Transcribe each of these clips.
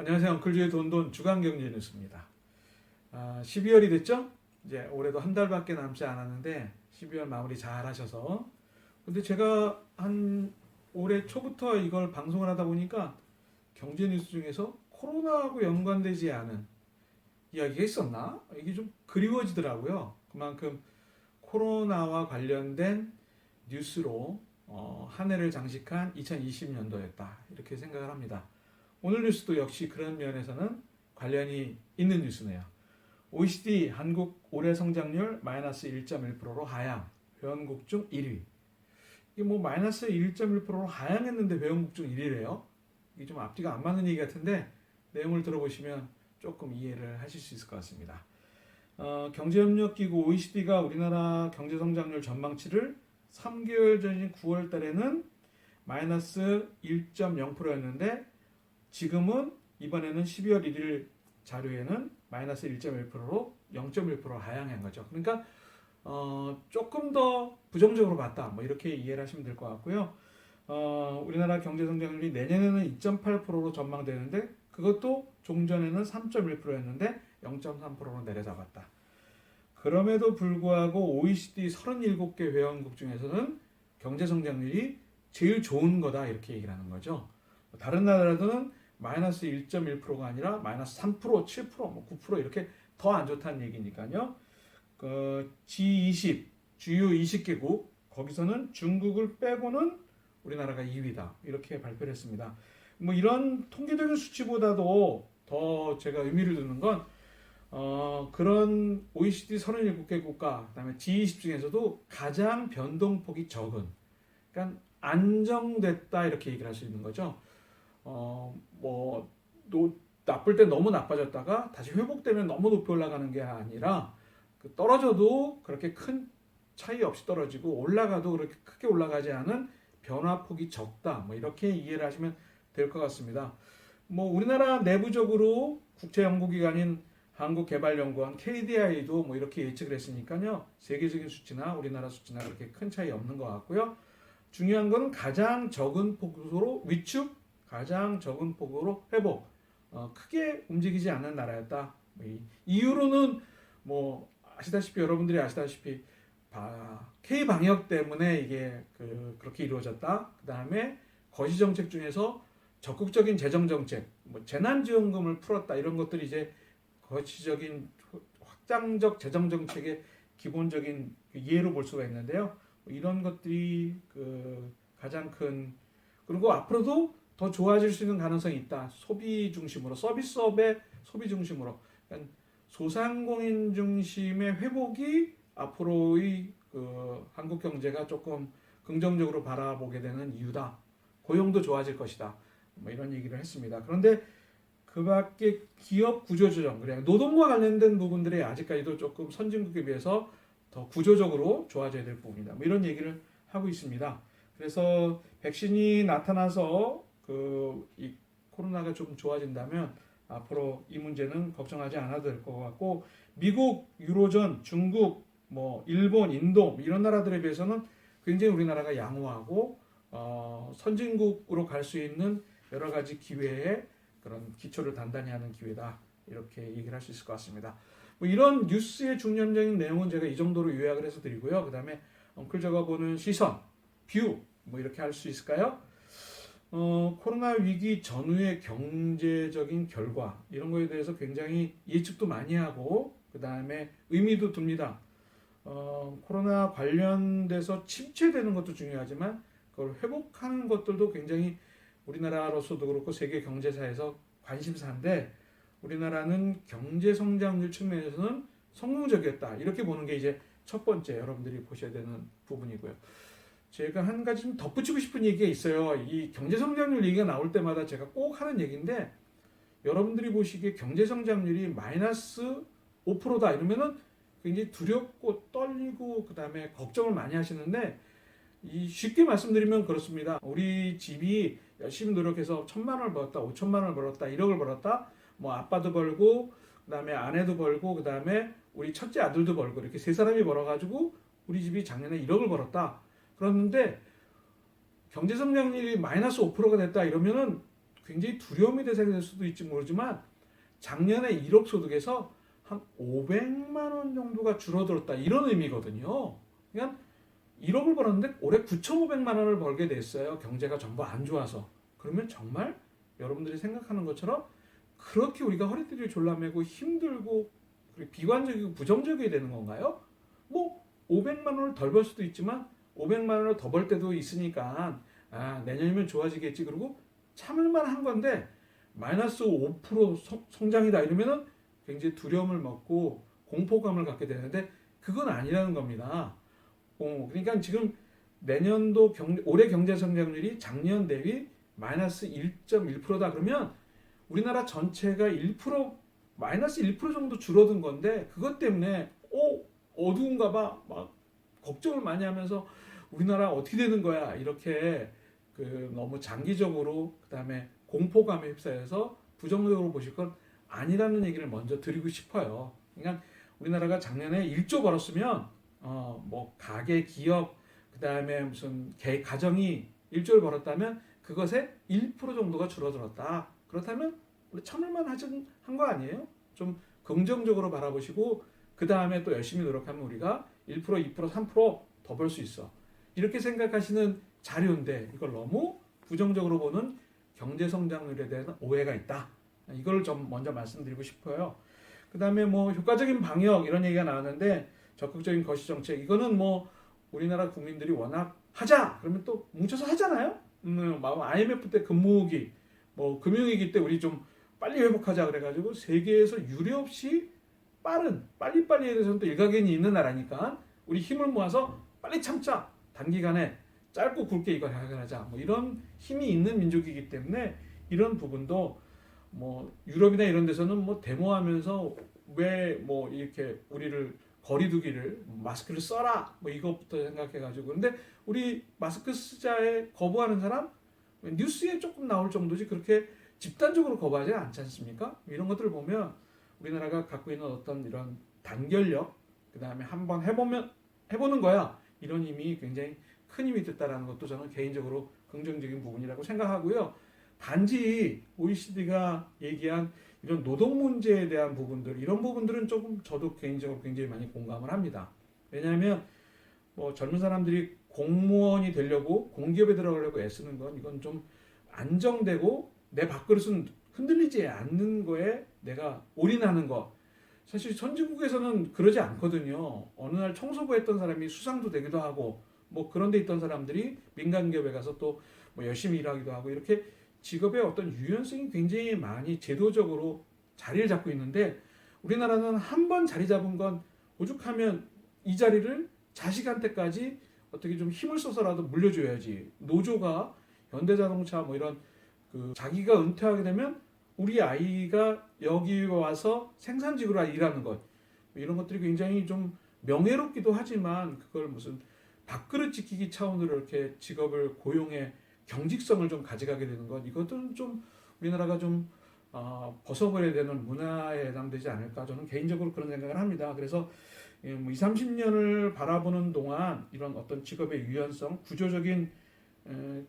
안녕하세요. 엉클주의 돈돈 주간경제 뉴스입니다. 12월이 됐죠? 이제 올해도 한 달밖에 남지 않았는데 12월 마무리 잘 하셔서. 근데 제가 한 올해 초부터 이걸 방송을 하다 보니까 경제 뉴스 중에서 코로나하고 연관되지 않은 이야기가 있었나? 이게 좀 그리워지더라고요. 그만큼 코로나와 관련된 뉴스로 한 해를 장식한 2020년도였다. 이렇게 생각을 합니다. 오늘 뉴스도 역시 그런 면에서는 관련이 있는 뉴스네요. OECD 한국 올해 성장률 마이너스 1.1%로 하향, 회원국 중 1위. 이게 뭐 마이너스 1.1%로 하향했는데 회원국 중 1위래요. 이게 좀 앞뒤가 안 맞는 얘기 같은데 내용을 들어보시면 조금 이해를 하실 수 있을 것 같습니다. 경제협력기구 OECD가 우리나라 경제성장률 전망치를 3개월 전인 9월 달에는 마이너스 1.0%였는데 지금은 이번에는 12월 1일 자료에는 마이너스 1.1%로 0.1% 하향한 거죠. 그러니까 조금 더 부정적으로 봤다. 뭐 이렇게 이해를 하시면 될 것 같고요. 우리나라 경제 성장률이 내년에는 2.8%로 전망되는데 그것도 종전에는 3.1%였는데 0.3%로 내려잡았다. 그럼에도 불구하고 OECD 37개 회원국 중에서는 경제 성장률이 제일 좋은 거다 이렇게 얘기를 하는 거죠. 다른 나라들은 마이너스 1.1%가 아니라 마이너스 3%, 7%, 뭐 9% 이렇게 더 안 좋다는 얘기니까요. G20 주요 20개국 거기서는 중국을 빼고는 우리나라가 2위다 이렇게 발표를 했습니다. 뭐 이런 통계적인 수치보다도 더 제가 의미를 두는 건 그런 OECD 37개 국가 그다음에 G20 중에서도 가장 변동폭이 적은 그러니까 안정됐다 이렇게 얘기를 할 수 있는 거죠. 나쁠 때 너무 나빠졌다가 다시 회복되면 너무 높이 올라가는 게 아니라 떨어져도 그렇게 큰 차이 없이 떨어지고 올라가도 그렇게 크게 올라가지 않은 변화폭이 적다. 뭐 이렇게 이해를 하시면 될 것 같습니다. 뭐 우리나라 내부적으로 국제 연구기관인 한국개발연구원 KDI도 뭐 이렇게 예측을 했으니까요. 세계적인 수치나 우리나라 수치나 그렇게 큰 차이 없는 것 같고요. 중요한 것은 가장 적은 폭으로 위축, 가장 적은 폭으로 회복, 크게 움직이지 않는 나라였다. 이유로는 뭐 여러분들이 아시다시피 K 방역 때문에 이게 그렇게 이루어졌다. 그 다음에 거시 정책 중에서 적극적인 재정 정책, 뭐 재난지원금을 풀었다 이런 것들이 이제 거시적인 확장적 재정 정책의 기본적인 예로 볼 수가 있는데요. 이런 것들이 가장 큰 그리고 앞으로도 더 좋아질 수 있는 가능성이 있다. 소비 중심으로 서비스업의 소비 중심으로 그러니까 소상공인 중심의 회복이 앞으로의 한국 경제가 조금 긍정적으로 바라보게 되는 이유다. 고용도 좋아질 것이다. 뭐 이런 얘기를 했습니다. 그런데 그 밖에 기업 구조조정, 그래 노동과 관련된 부분들이 아직까지도 조금 선진국에 비해서 더 구조적으로 좋아져야 될 부분이다. 뭐 이런 얘기를 하고 있습니다. 그래서 백신이 나타나서 이 코로나가 좀 좋아진다면 앞으로 이 문제는 걱정하지 않아도 될 것 같고 미국, 유로존, 중국, 뭐 일본, 인도 이런 나라들에 비해서는 굉장히 우리나라가 양호하고 선진국으로 갈 수 있는 여러 가지 기회에 그런 기초를 단단히 하는 기회다 이렇게 얘기를 할 수 있을 것 같습니다. 뭐 이런 뉴스의 중점적인 내용은 제가 이 정도로 요약을 해서 드리고요. 그 다음에 엉클저가 보는 시선, 뷰 뭐 이렇게 할 수 있을까요? 코로나 위기 전후의 경제적인 결과 이런 거에 대해서 굉장히 예측도 많이 하고 그 다음에 의미도 둡니다. 코로나 관련돼서 침체되는 것도 중요하지만 그걸 회복하는 것들도 굉장히 우리나라로서도 그렇고 세계 경제사에서 관심사인데 우리나라는 경제 성장률 측면에서는 성공적이었다 이렇게 보는 게 이제 첫 번째 여러분들이 보셔야 되는 부분이고요. 제가 한 가지 좀 덧붙이고 싶은 얘기가 있어요. 이 경제성장률 얘기가 나올 때마다 제가 꼭 하는 얘기인데 여러분들이 보시기에 경제성장률이 마이너스 5%다 이러면은 굉장히 두렵고 떨리고 그 다음에 걱정을 많이 하시는데 쉽게 말씀드리면 그렇습니다. 우리 집이 열심히 노력해서 1,000만 원을 벌었다, 5천만 원을 벌었다, 1억을 벌었다. 뭐 아빠도 벌고 그 다음에 아내도 벌고 그 다음에 우리 첫째 아들도 벌고 이렇게 세 사람이 벌어가지고 우리 집이 작년에 1억을 벌었다. 그런데 경제성장률이 마이너스 5%가 됐다 이러면은 굉장히 두려움의 대상이 될 수도 있지 모르지만 작년에 1억 소득에서 한 500만 원 정도가 줄어들었다 이런 의미거든요. 그러니까 1억을 벌었는데 올해 9,500만 원을 벌게 됐어요. 경제가 전부 안 좋아서. 그러면 정말 여러분들이 생각하는 것처럼 그렇게 우리가 허리띠를 졸라매고 힘들고 비관적이고 부정적이 되는 건가요? 뭐 500만 원을 덜 벌 수도 있지만 500만 원을 더 벌 때도 있으니까 내년이면 좋아지겠지. 그리고 참을만 한 건데 마이너스 5% 성장이다 이러면은 굉장히 두려움을 먹고 공포감을 갖게 되는데 그건 아니라는 겁니다. 그러니까 지금 내년도 올해 경제 성장률이 작년 대비 마이너스 1.1%다 그러면 우리나라 전체가 1% 마이너스 1% 정도 줄어든 건데 그것 때문에 어두운가 봐 막 걱정을 많이 하면서 우리나라 어떻게 되는 거야 이렇게 너무 장기적으로 그다음에 공포감에 휩싸여서 부정적으로 보실 건 아니라는 얘기를 먼저 드리고 싶어요. 그러니까 우리나라가 작년에 1조 벌었으면 뭐 가계 기업 그다음에 무슨 가정이 1조를 벌었다면 그것의 1% 정도가 줄어들었다. 그렇다면 우리 참을만 한 거 아니에요? 좀 긍정적으로 바라보시고 그 다음에 또 열심히 노력하면 우리가 1%, 2%, 3%더 벌 수 있어. 이렇게 생각하시는 자료인데 이걸 너무 부정적으로 보는 경제 성장률에 대한 오해가 있다. 이걸 좀 먼저 말씀드리고 싶어요. 그 다음에 뭐 효과적인 방역 이런 얘기가 나왔는데 적극적인 거시 정책 이거는 뭐 우리나라 국민들이 워낙 하자 그러면 또 뭉쳐서 하잖아요. IMF 때 금모으기 뭐 금융위기 때 우리 좀 빨리 회복하자 그래가지고 세계에서 유례 없이 빨리빨리에 대해서는 또 일가견이 있는 나라니까 우리 힘을 모아서 빨리 참자 단기간에 짧고 굵게 이걸 해결하자 뭐 이런 힘이 있는 민족이기 때문에 이런 부분도 뭐 유럽이나 이런 데서는 뭐 데모하면서 왜 뭐 이렇게 우리를 거리두기를 마스크를 써라 뭐 이것부터 생각해가지고 근데 우리 마스크 쓰자에 거부하는 사람 뉴스에 조금 나올 정도지 그렇게 집단적으로 거부하지 않지 않습니까? 이런 것들을 보면 우리나라가 갖고 있는 어떤 이런 단결력 그 다음에 한번 해보는 거야 이런 힘이 굉장히 큰 힘이 됐다라는 것도 저는 개인적으로 긍정적인 부분이라고 생각하고요. 단지 OECD가 얘기한 이런 노동 문제에 대한 부분들 이런 부분들은 조금 저도 개인적으로 굉장히 많이 공감을 합니다. 왜냐하면 뭐 젊은 사람들이 공무원이 되려고 공기업에 들어가려고 애쓰는 건 이건 좀 안정되고 내 밥그릇은 흔들리지 않는 거에 내가 올인하는 거 사실 선진국에서는 그러지 않거든요. 어느 날 청소부 했던 사람이 수상도 되기도 하고 뭐 그런 데 있던 사람들이 민간 기업에 가서 또 뭐 열심히 일하기도 하고 이렇게 직업의 어떤 유연성이 굉장히 많이 제도적으로 자리를 잡고 있는데 우리나라는 한 번 자리 잡은 건 오죽하면 이 자리를 자식한테까지 어떻게 좀 힘을 써서라도 물려줘야지. 노조가 현대자동차 뭐 이런 자기가 은퇴하게 되면 우리 아이가 여기 와서 생산직으로 일하는 것 이런 것들이 굉장히 좀 명예롭기도 하지만 그걸 무슨 밥그릇 지키기 차원으로 이렇게 직업을 고용해 경직성을 좀 가져가게 되는 것 이것들은 좀 우리나라가 좀 벗어버려야 되는 문화에 해당되지 않을까 저는 개인적으로 그런 생각을 합니다. 그래서 뭐 20, 30년을 바라보는 동안 이런 어떤 직업의 유연성, 구조적인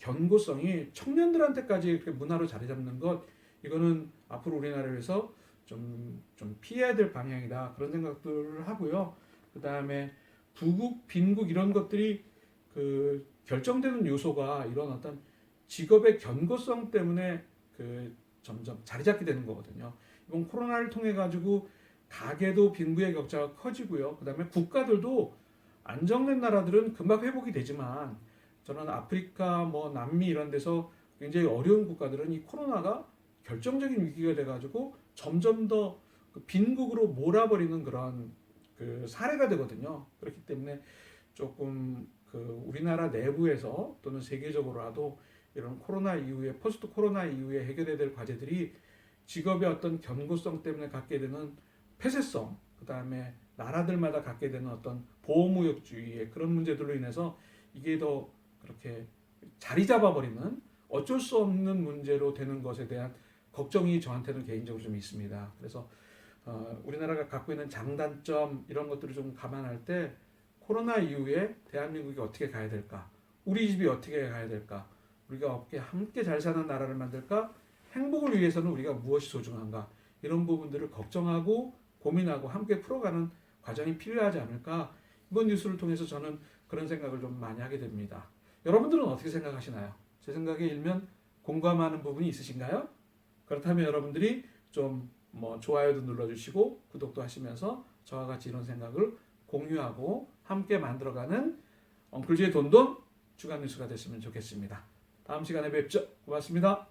견고성이 청년들한테까지 이렇게 문화로 자리 잡는 것 이거는 앞으로 우리나라에서 좀 피해야 될 방향이다 그런 생각들을 하고요. 그 다음에 부국, 빈국 이런 것들이 결정되는 요소가 이런 어떤 직업의 견고성 때문에 점점 자리 잡게 되는 거거든요. 이번 코로나를 통해 가지고 가계도 빈부의 격차가 커지고요. 그 다음에 국가들도 안정된 나라들은 금방 회복이 되지만 저는 아프리카, 뭐 남미 이런 데서 굉장히 어려운 국가들은 이 코로나가 결정적인 위기가 돼가지고 점점 더 빈국으로 몰아버리는 그런 사례가 되거든요. 그렇기 때문에 조금 우리나라 내부에서 또는 세계적으로라도 이런 코로나 이후에 포스트 코로나 이후에 해결해야 될 과제들이 직업의 어떤 견고성 때문에 갖게 되는 폐쇄성, 그 다음에 나라들마다 갖게 되는 어떤 보호무역주의의 그런 문제들로 인해서 이게 더 그렇게 자리 잡아버리는 어쩔 수 없는 문제로 되는 것에 대한 걱정이 저한테는 개인적으로 좀 있습니다. 그래서 우리나라가 갖고 있는 장단점 이런 것들을 좀 감안할 때 코로나 이후에 대한민국이 어떻게 가야 될까? 우리 집이 어떻게 가야 될까? 우리가 어떻게 함께 잘 사는 나라를 만들까? 행복을 위해서는 우리가 무엇이 소중한가 이런 부분들을 걱정하고 고민하고 함께 풀어가는 과정이 필요하지 않을까 이번 뉴스를 통해서 저는 그런 생각을 좀 많이 하게 됩니다. 여러분들은 어떻게 생각하시나요? 제 생각에 일면 공감하는 부분이 있으신가요? 그렇다면 여러분들이 좀 좋아요도 눌러주시고 구독도 하시면서 저와 같이 이런 생각을 공유하고 함께 만들어가는 엉클지의 돈돈 주간 뉴스가 됐으면 좋겠습니다. 다음 시간에 뵙죠. 고맙습니다.